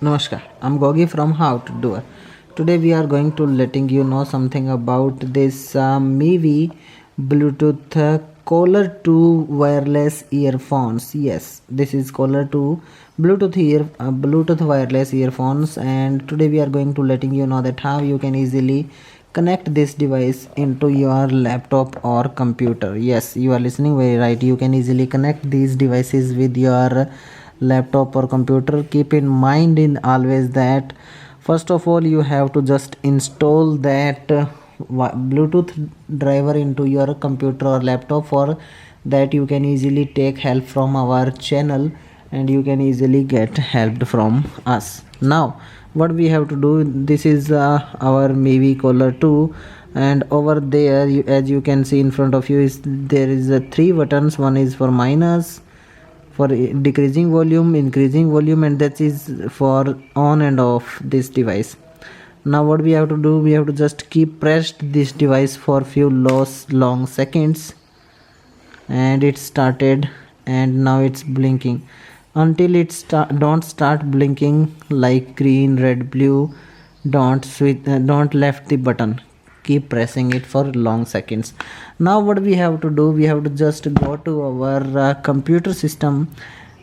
Namaskar, I'm Gogi from How to Do It. Today we are going to letting you know something about this MIVI Bluetooth Collar 2 wireless earphones. Yes, this is Collar 2 Bluetooth wireless earphones, and today we are going to letting you know that how you can easily connect this device into your laptop or computer. Yes, you are listening very right. You can easily connect these devices with your laptop or computer. Keep in mind in always that first of all you have to just install that Bluetooth driver into your computer or laptop. For that you can easily take help from our channel and you can easily get help from us. Now what we have to do, this is our MIVI Collar 2, and over there as you can see in front of you is there is three buttons. One is for minus, for decreasing volume, increasing volume, and that is for on and off this device. Now what we have to do, we have to just keep pressed this device for few long seconds, and it started, and now it's blinking until don't start blinking like green, red, blue. Don't left the button, keep pressing it for long seconds. Now what we have to do, we have to just go to our computer system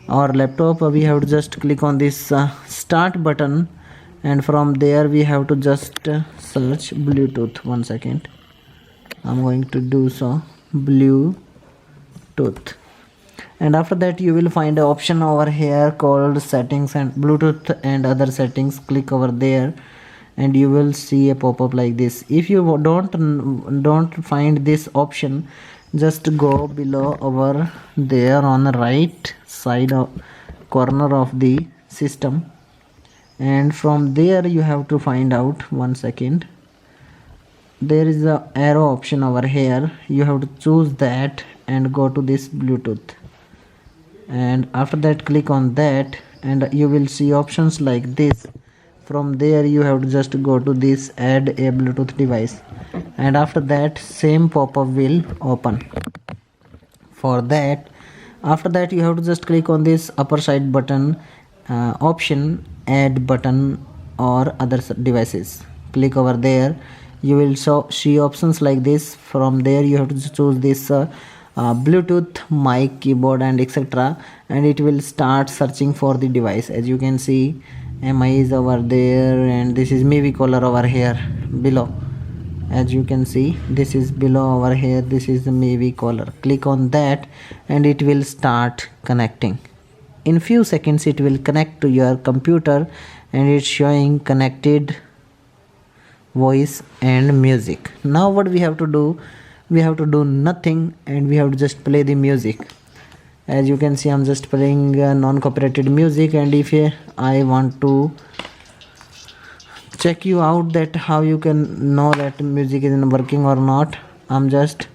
or laptop. We have to just click on this start button, and from there we have to just search Bluetooth. One second, I'm going to do so, Bluetooth, and after that you will find an option over here called settings and Bluetooth and other settings. Click over there and you will see a pop-up like this. If you don't find this option, just go below over there on the right side of corner of the system, and from there you have to find out. One second, there is a arrow option over here. You have to choose that and go to this Bluetooth, and after that click on that and you will see options like this. From there you have to just go to this add a Bluetooth device, and after that same pop-up will open. For that, after that you have to just click on this upper side button option, add button or other devices. Click over there, you will see options like this. From there you have to choose this Bluetooth, mic, keyboard and etc, and it will start searching for the device. As you can see, MI is over there, and this is MIVI Collar over here below. As you can see, this is below over here, this is the MIVI Collar. Click on that and it will start connecting. In few seconds it will connect to your computer, and it's showing connected voice and music. Now what we have to do, we have to do nothing and we have to just play the music. As you can see, I'm just playing non-copyrighted music, and if I want to check you out that how you can know that music is working or not, I'm just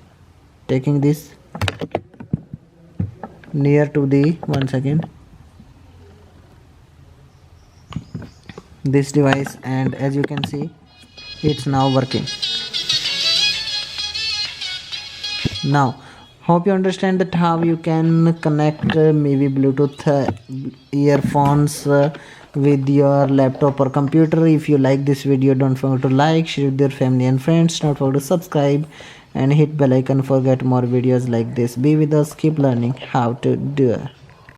taking this near to the, one second, this device, and as you can see it's now working. Now hope you understand that how you can connect MIVI Bluetooth earphones with your laptop or computer. If you like this video, don't forget to like, share with your family and friends. Don't forget to subscribe and hit bell icon for get more videos like this. Be with us, keep learning how to do it.